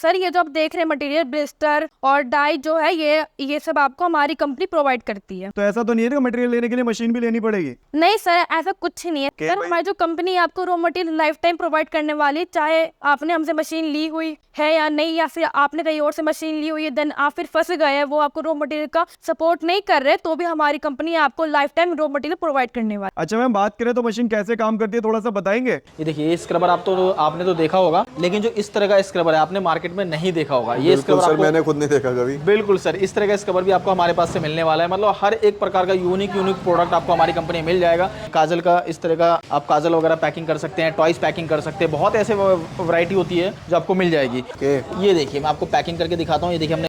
Sir ये जो आप देख रहे हैं मटेरियल ब्लिस्टर और डाई जो है ये सब आपको हमारी कंपनी प्रोवाइड करती है। तो ऐसा तो नहीं है कि मटेरियल लेने के लिए मशीन भी लेनी पड़ेगी? नहीं सर, ऐसा कुछ नहीं है सर। हमारी जो कंपनी आपको raw material life time provide करने वाली, चाहे आपने हमसे मशीन ली हुई है या नहीं, या फिर आपने कहीं और से मशीन ली हुई है देन आप फिर फंस गए हैं, वो आपको रॉ मटेरियल का सपोर्ट नहीं कर रहे, तो भी हमारी कंपनी आपको life time raw material provide करने वाली। अच्छा मैम, बात करें तो मशीन कैसे काम करती है, थोड़ा सा बताएंगे? ये देखिए, ये स्क्रबर आपने तो देखा होगा, लेकिन जो इस तरह का स्क्रबर है आपने मार्केट में नहीं देखा होगा। ये स्क्रबर सर मैंने खुद नहीं देखा कभी। बिल्कुल सर, इस तरह का स्क्रबर भी आपको हमारे पास से मिलने वाला है। मतलब हर एक प्रकार का यूनिक प्रोडक्ट आपको हमारी कंपनी में मिल जाएगा। काजल का इस तरह का आप काजल वगैरह पैकिंग कर सकते हैं, टॉयज पैकिंग कर सकते हैं, बहुत ऐसे वैरायटी होती है जो आपको मिल जाएगी। ये देखिए, मैं आपको पैकिंग करके दिखाता हूँ। ये देखिए, हमने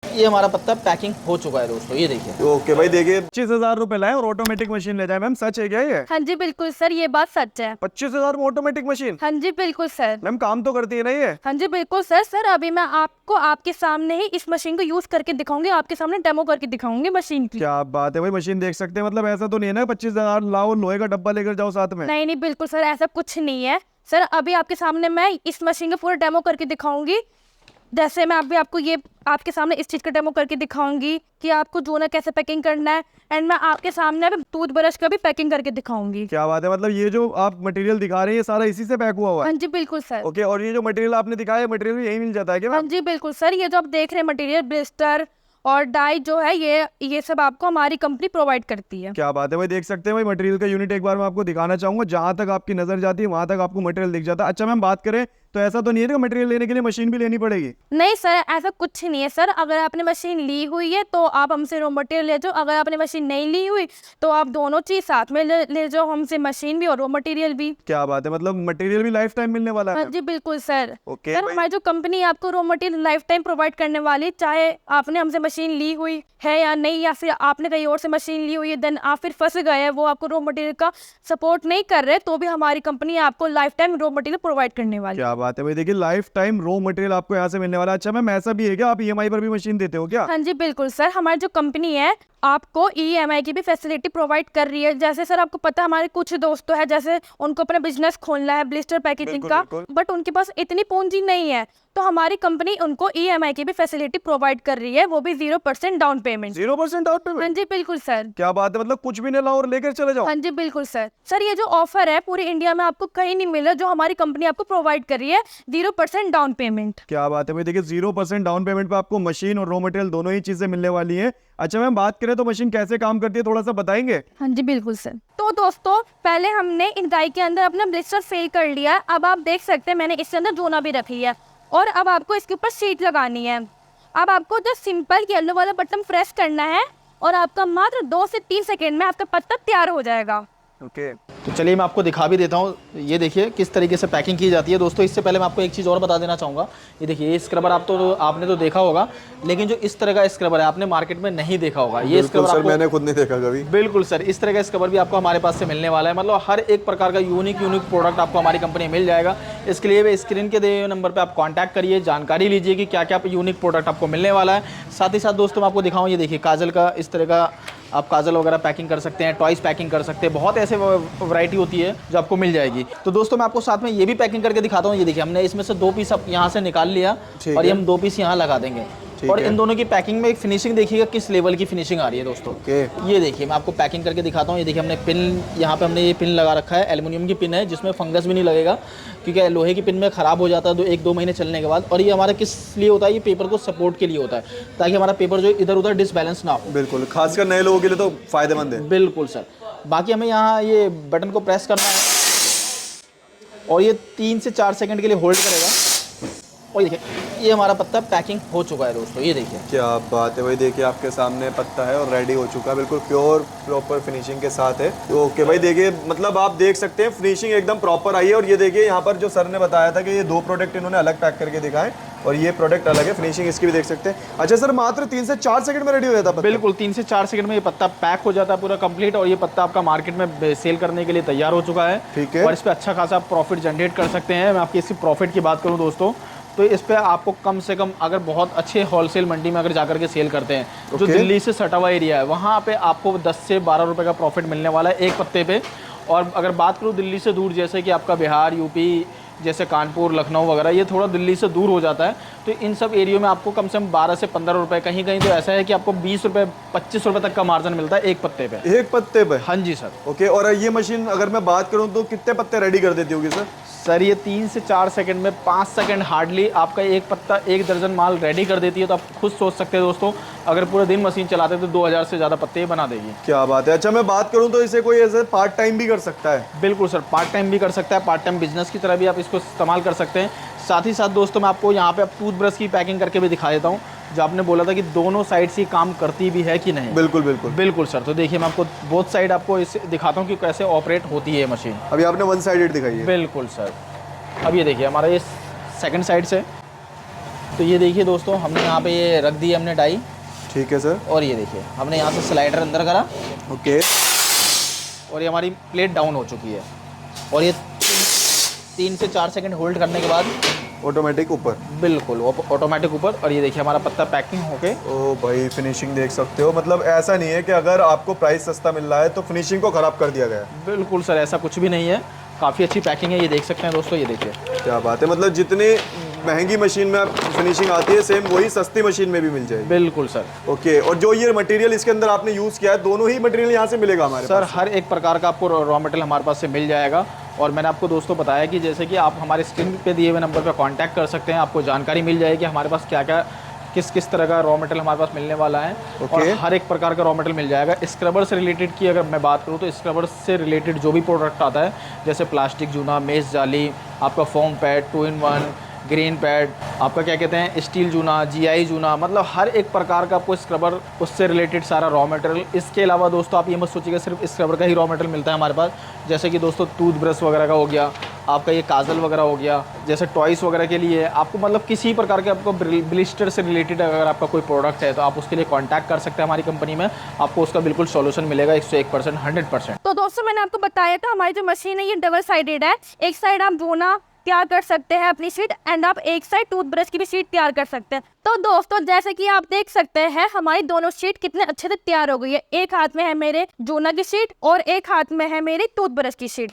ये हमारा पत्ता पैकिंग हो चुका है दोस्तों, ये देखिए। ओके भाई, देखिए 25,000 रुपए लाए और ऑटोमेटिक मशीन ले जाए। मैम सच है क्या ये? हाँ जी बिल्कुल सर, ये बात सच है। 25,000 में ऑटोमेटिक मशीन? हाँ जी बिल्कुल सर। मैम काम तो करती है ना ये? हाँ जी बिल्कुल सर। सर अभी मैं आपको आपके सामने ही इस मशीन को यूज करके दिखाऊंगी, आपके सामने डेमो करके दिखाऊंगी मशीन की। क्या बात है भाई, मशीन देख सकते हैं। मतलब ऐसा तो नहीं है ना 25,000 लाओ लोहे का डब्बा लेकर जाओ साथ में? नहीं बिल्कुल सर, ऐसा कुछ नहीं है सर। अभी आपके सामने मैं इस मशीन का पूरा डेमो करके दिखाऊंगी। जैसे मैं अभी आपको ये आपके सामने इस चीज़ का डेमो करके दिखाऊंगी कि आपको जो ना कैसे पैकिंग करना है, एंड मैं आपके सामने अभी टूथब्रश का भी पैकिंग करके दिखाऊंगी। क्या बात है, मतलब ये जो आप मटेरियल दिखा रहे हैं ये सारा इसी से पैक हुआ हुआ है? हाँ जी बिल्कुल सर। ओके, और ये जो मटेरियल आपने दिखाया है मटेरियल यही मिल जाता है क्या? हाँ जी बिल्कुल सर। ये जो आप देख रहे हैं मटेरियल ब्लिस्टर और डाई जो है ये सब आपको हमारी कंपनी प्रोवाइड करती है। क्या बात है भाई, देख सकते हैं भाई मटेरियल का यूनिट एक बार मैं आपको दिखाना चाहूंगा। जहां तक आपकी नजर जाती है वहां तक आपको मटेरियल दिख जाता है। अच्छा मैम, बात करें तो ऐसा तो नहीं है कि मटेरियल लेने के लिए मशीन भी लेनी पड़ेगी? नहीं सर, ऐसा कुछ नहीं है सर। अगर आपने मशीन ली हुई है तो आप हमसे रॉ मटेरियल ले जाओ, अगर आपने मशीन नहीं ली हुई तो आप दोनों चीज साथ में ले जाओ, हमसे मशीन भी और रॉ मटेरियल भी। क्या बात है, मतलब मटेरियल भी लाइफ टाइम मिलने वाला है? हाँ जी बिल्कुल सर। ओके सर हमारी जो कंपनी आपको raw material life time provide करने वाली, चाहे आपने हमसे मशीन ली हुई है या नहीं, या फिर आपने कहीं और से मशीन ली हुई है देन आप फिर फंस गए हैं, वो आपको रॉ मटेरियल का सपोर्ट नहीं कर रहे, तो भी हमारी कंपनी आपको life time raw material provide करने वाली। क्या बात है भाई, देखिए लाइफ टाइम रॉ मटेरियल आपको यहाँ से मिलने वाला है। अच्छा मैम, ऐसा भी है क्या आप ईएमआई पर भी मशीन देते हो क्या? हाँ जी बिल्कुल सर। हमारी जो कंपनी है आपको ईएमआई की भी फैसिलिटी प्रोवाइड कर रही है। जैसे सर आपको पता है, हमारे कुछ दोस्तों है जैसे उनको अपना बिजनेस खोलना है ब्लिस्टर पैकेजिंग का, बट उनके पास इतनी पूंजी नहीं है, तो हमारी कंपनी उनको ईएमआई की भी फैसिलिटी प्रोवाइड कर रही है, वो भी 0% डाउन पेमेंट। 0% down payment? हाँ जी बिल्कुल सर। क्या बात है, मतलब कुछ भी नहीं लाओ और लेकर चले जाओ? हाँ जी बिल्कुल सर। सर ये जो ऑफर है पूरी इंडिया में आपको कहीं नहीं मिला, जो हमारी कंपनी आपको प्रोवाइड कर रही है 0% डाउन पेमेंट। क्या बात है भाई, देखिए 0% डाउन पेमेंट पे आपको मशीन और रॉ मटेरियल दोनों ही चीजें मिलने वाली है। अच्छा मैम, बात करें तो मशीन कैसे काम करती है, थोड़ा सा बताएंगे? हाँ जी बिल्कुल सर। तो दोस्तों पहले हमने इन डाई के अंदर अपना ब्लिस्टर फिल कर लिया। अब आप देख सकते हैं मैंने इसके अंदर जोना भी रखी है, और अब आपको इसके ऊपर शीट लगानी है। अब आपको जो सिंपल येलो वाला बटन प्रेस करना है और आपका मात्र 2 से 3 सेकेंड में आपका पत्ता तैयार हो जाएगा। ओके तो चलिए मैं आपको दिखा भी देता हूँ। ये देखिए किस तरीके से पैकिंग की जाती है दोस्तों। इससे पहले मैं आपको एक चीज़ और बता देना चाहूँगा। ये देखिए, ये स्क्रबर आपने तो देखा होगा, लेकिन जो इस तरह का स्क्रबर है आपने मार्केट में नहीं देखा होगा। ये स्क्रबर सर मैंने खुद नहीं देखा कभी। बिल्कुल सर, इस तरह का स्क्रबर भी आपको हमारे पास से मिलने वाला है। मतलब हर एक प्रकार का यूनिक प्रोडक्ट आपको हमारी कंपनी में मिल जाएगा। इसके लिए स्क्रीन के दिए हुए नंबर पर आप कॉन्टैक्ट करिए, जानकारी लीजिए कि क्या क्या यूनिक प्रोडक्ट आपको मिलने वाला है। साथ ही साथ दोस्तों मैं आपको दिखाऊँ, ये देखिए काजल का इस तरह का आप काजल वगैरह पैकिंग कर सकते हैं, टॉयज पैकिंग कर सकते हैं, बहुत ऐसे वैरायटी होती है जो आपको मिल जाएगी। तो दोस्तों मैं आपको साथ में ये भी पैकिंग करके दिखाता हूँ। ये देखिए, हमने इसमें से 2 पीस यहाँ से निकाल लिया और ये हम 2 पीस यहाँ लगा देंगे, और इन दोनों की पैकिंग में एक फिनिशिंग देखिएगा किस लेवल की फिनिशिंग आ रही है दोस्तों। ये देखिए, मैं आपको पैकिंग करके दिखाता हूँ। ये देखिए, हमने पिन यहाँ पे हमने ये पिन लगा रखा है, एल्युमिनियम की पिन है जिसमें फंगस भी नहीं लगेगा, क्योंकि लोहे की पिन में ख़राब हो जाता है 1-2 महीने चलने के बाद। और ये हमारा किस लिए होता है, ये पेपर को सपोर्ट के लिए होता है, ताकि हमारा पेपर जो इधर उधर डिसबैलेंस ना हो। बिल्कुल, खासकर नए लोगों के लिए तो फायदेमंद है। बिल्कुल सर। बाकी हमें यहाँ ये बटन को प्रेस करना है और ये 3 से 4 सेकंड के लिए होल्ड करेगा, और देखिए ये हमारा पत्ता पैकिंग हो चुका है दोस्तों। ये देखिए क्या बात है भाई, देखिए आपके सामने पत्ता है और रेडी हो चुका है, बिल्कुल प्योर प्रॉपर फिनिशिंग के साथ है। तो ओके भाई, देखिए मतलब आप देख सकते हैं फिनिशिंग एकदम प्रॉपर आई है। और ये देखिए यहाँ पर जो सर ने बताया था कि ये 2 प्रोडक्ट इन्होंने अलग पैक करके दिखाए और ये प्रोडक्ट अलग है, फिनिशिंग इसकी भी देख सकते हैं। अच्छा सर, मात्र 3 से 4 सेकंड में रेडी हो जाता है? बिल्कुल 3 से 4 सेकंड में ये पत्ता पैक हो जाता है पूरा कंप्लीट, और ये पत्ता आपका मार्केट में सेल करने के लिए तैयार हो चुका है। ठीक है, और इस पर अच्छा खासा प्रॉफिट जनरेट कर सकते हैं। मैं आपकी इसकी प्रॉफिट की बात करूँ दोस्तों, तो इस पे आपको कम से कम, अगर बहुत अच्छे होलसेल मंडी में अगर जाकर के सेल करते हैं, जो दिल्ली से सटा हुआ एरिया है, वहाँ पे आपको 10 से 12 रुपये का प्रॉफिट मिलने वाला है एक पत्ते पे। और अगर बात करूँ दिल्ली से दूर, जैसे कि आपका बिहार, यूपी जैसे कानपुर, लखनऊ वगैरह, ये थोड़ा दिल्ली से दूर हो जाता है, तो इन सब एरियो में आपको कम से कम 12 से 15 रुपये, कहीं कहीं तो ऐसा है कि आपको 20 रुपये 25 रुपये तक का मार्जिन मिलता है एक पत्ते पे। एक पत्ते पे? हाँ जी सर। ओके, और ये मशीन अगर मैं बात करूं तो कितने पत्ते रेडी कर देती होगी सर? सर ये 3 से 4 सेकंड में, 5 सेकंड हार्डली आपका एक पत्ता 1 दर्जन माल रेडी कर देती है। तो आप खुद सोच सकते हैं दोस्तों, अगर पूरे दिन मशीन चलाते तो 2000 से ज़्यादा पत्ते ही बना देगी। क्या बात है। अच्छा मैं बात करूं तो इसे कोई ऐसे पार्ट टाइम भी कर सकता है? बिल्कुल सर, पार्ट टाइम भी कर सकता है, पार्ट टाइम बिजनेस की तरह भी आप इसको इस्तेमाल कर सकते हैं। साथ ही साथ दोस्तों मैं आपको यहाँ पे टूथब्रश की पैकिंग करके भी दिखा देता हूँ, जो आपने बोला था कि दोनों साइड से काम करती भी है कि नहीं। बिल्कुल बिल्कुल बिल्कुल सर। तो देखिए मैं आपको बोथ साइड आपको इस दिखाता हूँ कि कैसे ऑपरेट होती है ये मशीन। अभी आपने वन साइडेड दिखाई है। बिल्कुल सर। अब ये देखिए हमारा ये सेकंड साइड से, तो ये देखिए दोस्तों हमने यहाँ पे ये रख दी हमने डाई। ठीक है सर। और ये देखिए हमने यहाँ से स्लाइडर अंदर करा। ओके। और ये हमारी प्लेट डाउन हो चुकी है, और ये 3 से 4 सेकंड होल्ड करने के बाद ऑटोमेटिक ऊपर। बिल्कुल ऑटोमेटिक ऊपर। और ये देखिए हमारा पत्ता पैकिंग होके। ओ भाई फिनिशिंग देख सकते हो, मतलब ऐसा नहीं है कि अगर आपको प्राइस सस्ता मिल रहा है तो फिनिशिंग को खराब कर दिया गया है। बिल्कुल सर, ऐसा कुछ भी नहीं है, काफ़ी अच्छी पैकिंग है, ये देख सकते हैं दोस्तों। ये देखिए क्या बात है, मतलब जितनी महंगी मशीन में फिनिशिंग आती है सेम वही सस्ती मशीन में भी मिल जाएगी। बिल्कुल सर। ओके, और जो ये मटेरियल इसके अंदर आपने यूज़ किया है, दोनों ही मटेरियल यहाँ से मिलेगा हमारे सर पास? हर एक प्रकार का आपको रॉ मटेरियल हमारे पास से मिल जाएगा। और मैंने आपको दोस्तों बताया कि जैसे कि आप हमारे स्क्रीन पे दिए हुए नंबर पर कांटेक्ट कर सकते हैं, आपको जानकारी मिल जाएगी हमारे पास क्या क्या किस तरह का रॉ मटेरियल हमारे पास मिलने वाला है। और हर एक प्रकार का रॉ मटेरियल मिल जाएगा। स्क्रबर से रिलेटेड की अगर मैं बात करूँ तो स्क्रबर से रिलेटेड जो भी प्रोडक्ट आता है, जैसे प्लास्टिक जूना, मेस जाली, आपका foam pad 2-in-1, green pad, आपका क्या कहते हैं स्टील जूना, GI जूना, मतलब हर एक प्रकार का आपको स्क्रबर उससे रिलेटेड सारा रॉ मटेरियल। इसके अलावा दोस्तों आप ये मत सोचिएगा सिर्फ स्क्रबर का ही रॉ मटेरियल मिलता है हमारे पास, जैसे कि दोस्तों टूथब्रश वगैरह का हो गया, आपका ये काजल वगैरह हो गया, जैसे टॉयस वगैरह के लिए आपको मतलब किसी प्रकार के आपको ब्लिस्टर से रिलेटेड अगर आपका कोई प्रोडक्ट है तो आप उसके लिए कांटेक्ट कर सकते हैं हमारी कंपनी में, आपको उसका बिल्कुल सॉल्यूशन मिलेगा 101%, 100%। तो दोस्तों मैंने आपको बताया था हमारी जो मशीन है ये डबल साइडेड है। एक साइड आप धोना तैयार कर सकते हैं अपनी शीट, एंड आप एक साइड टूथब्रश की भी शीट तैयार कर सकते हैं। तो दोस्तों जैसे कि आप देख सकते हैं हमारी दोनों शीट कितने अच्छे से तैयार हो गई है। एक हाथ में है मेरे जूना की शीट और एक हाथ में है मेरी टूथब्रश की शीट।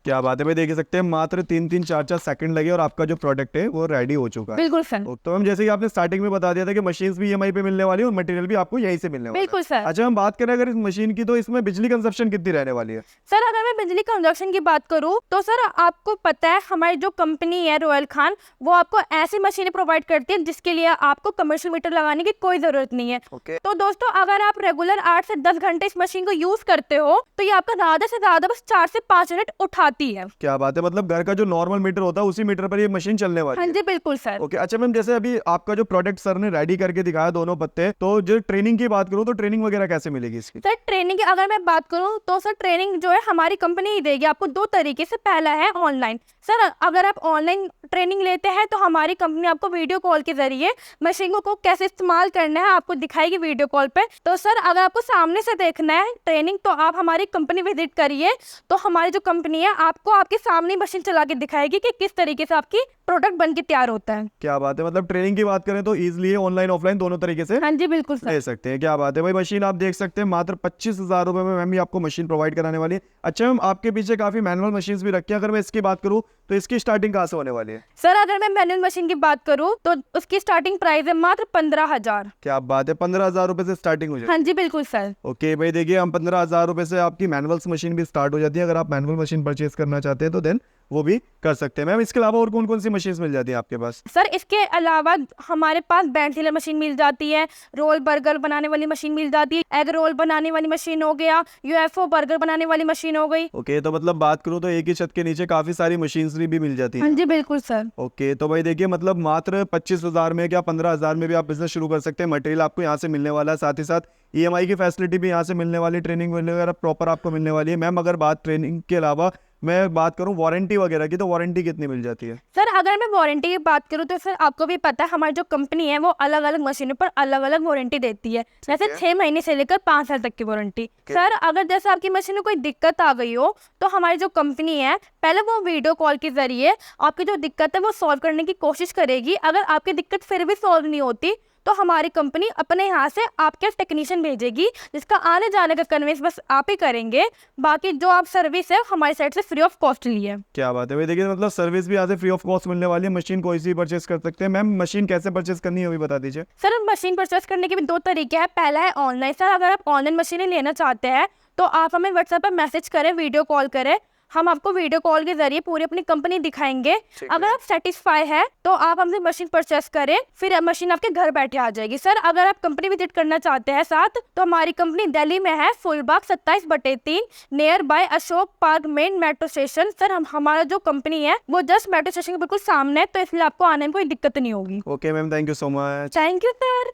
क्या बात है भाई, देख सकते हैं मात्र 3-3, 4-4 सेकंड लगे और आपका जो प्रोडक्ट है वो रेडी हो चुका है। बिल्कुल सर। तो हम जैसे कि आपने स्टार्टिंग में बता दिया था कि मशीन्स भी EMI पे मिलने वाली है और मटेरियल भी आपको यहीं से मिलने वाला है। बिल्कुल सर। अच्छा हम बात करें अगर इस मशीन की, तो इसमें बिजली कंजप्शन कितनी रहने वाली है? सर अगर मैं बिजली कंजप्शन की बात करूं तो सर आपको पता है हमारी जो कंपनी है रॉयल खान, वो आपको ऐसी मशीनें प्रोवाइड करती है जिसके लिए आपको कमर्शियल मीटर लगाने की कोई जरूरत नहीं है। तो दोस्तों अगर आप रेगुलर 8 से 10 घंटे इस मशीन को यूज करते हो तो ये आपका ज्यादा से ज्यादा बस 4 से 5 मिनट उठाती है। क्या बात है, मतलब घर का जो नॉर्मल मीटर होता है उसी मीटर पर ये मशीन चलने वाली है। हाँ जी बिल्कुल सर। ओके। अच्छा मैम, जैसे अभी आपका जो प्रोडक्ट सर ने रेडी करके दिखाया दोनों पत्ते, तो जो ट्रेनिंग की बात करूं तो ट्रेनिंग वगैरह कैसे मिलेगी इसकी? सर ट्रेनिंग की अगर मैं बात करूं तो सर ट्रेनिंग जो है हमारी कंपनी ही देगी आपको 2 तरीके से। पहला है ऑनलाइन। सर अगर आप ऑनलाइन ट्रेनिंग लेते हैं तो हमारी कंपनी आपको वीडियो कॉल के जरिए मशीनों को कैसे इस्तेमाल करना है आपको दिखाएगी वीडियो कॉल पे। तो सर अगर आपको सामने से देखना है ट्रेनिंग तो आप हमारी कंपनी विजिट करिए, तो हमारी जो कंपनी है आपको आपके सामने मशीन चला के दिखाएगी कि किस तरीके से आपकी प्रोडक्ट बन के तैयार होता है। क्या बात है, मतलब ट्रेनिंग की बात करें तो इजिली ऑनलाइन ऑफलाइन दोनों तरीके से हाँ जी बिल्कुल सर। ले सकते हैं। क्या बात है भाई, मशीन आप देख सकते हैं मात्र 25,000 रुपए में मैम ये आपको मशीन प्रोवाइड कराने वाली है। अच्छा मैम, आपके पीछे काफी मैनुअल मशीन भी रखी है, अगर मैं इसकी बात करूँ तो इसकी स्टार्टिंग कहाँ से होने वाली है? सर अगर मैं मैनुअल मशीन की बात करूँ तो उसकी स्टार्टिंग प्राइस है मात्र 15,000। क्या बात है, 15,000 रुपए से स्टार्टिंग हो जाए? हाँ जी बिल्कुल सर। ओके भाई, देखिए हम 15,000 रुपए से आपकी मैनुअल्स मशीन भी स्टार्ट हो जाती है। अगर आप मैनुअल मशीन परचेज करना चाहते हैं तो देन वो भी कर सकते हैं। मैम इसके अलावा और कौन कौन सी मशीन मिल जाती है आपके पास? सर इसके अलावा हमारे पास बैंड सीलर मशीन मिल जाती है, रोल बर्गर बनाने वाली मशीन मिल जाती है, एग रोल बनाने वाली मशीन हो गया, UFO बर्गर बनाने वाली मशीन हो गई। ओके, तो मतलब बात करूं तो एक ही छत के नीचे काफी सारी मशीनरी भी मिल जाती है। हाँ जी बिल्कुल सर। ओके, तो भाई देखिए मतलब मात्र 25,000 में क्या 15,000 में भी आप बिजनेस शुरू कर सकते हैं। मटेरियल आपको यहाँ से मिलने वाला है, साथ ही साथ EMI की फैसिलिटी भी यहाँ से मिलने वाली, ट्रेनिंग वगैरह प्रॉपर आपको मिलने वाली है। मैम अगर बात ट्रेनिंग के अलावा मैं बात करूं वारंटी वगैरह की, तो वारंटी कितनी मिल जाती है? सर अगर मैं वारंटी की बात करूं तो सर आपको भी पता है हमारी जो कंपनी है वो अलग अलग मशीनों पर अलग अलग वारंटी देती है, जैसे 6 महीने से लेकर 5 साल तक की वारंटी। सर अगर जैसे आपकी मशीन में कोई दिक्कत आ गई हो तो हमारी जो कंपनी है पहले वो वीडियो कॉल के जरिए आपकी जो दिक्कत है वो सॉल्व करने की कोशिश करेगी। अगर आपकी दिक्कत फिर भी सॉल्व नहीं होती तो हमारी कंपनी अपने यहाँ से आपके टेक्नीशियन भेजेगी, जिसका आने जाने का कन्वेंस बस आप ही करेंगे। बाकी जो आप सर्विस है हमारी साइड से फ्री ऑफ कॉस्ट ली है। क्या बात है भाई, देखिए मतलब सर्विस भी यहाँ से फ्री ऑफ कॉस्ट मिलने वाली है। मशीन कोई सी परचेस कर सकते हैं। मैम मशीन कैसे परचेस करनी है अभी बता दीजिए। सर मशीन परचेस करने के भी 2 तरीके हैं। पहला है ऑनलाइन। सर अगर आप ऑनलाइन मशीनें लेना चाहते हैं तो आप हमें व्हाट्सएप पर मैसेज करें, वीडियो कॉल करें, हम आपको वीडियो कॉल के जरिए पूरी अपनी कंपनी दिखाएंगे। अगर आप सेटिस्फाई है तो आप हमसे मशीन परचेस करें, फिर मशीन आपके घर बैठे आ जाएगी। सर अगर आप कंपनी विजिट करना चाहते हैं साथ, तो हमारी कंपनी दिल्ली में है, Phulbagh 27/3 near by Ashok park main metro station. Sir हमारा जो कंपनी है वो जस्ट मेट्रो स्टेशन के बिल्कुल सामने है, तो इसलिए आपको आने में कोई दिक्कत नहीं होगी। Okay ma'am, thank you so much. Thank you sir.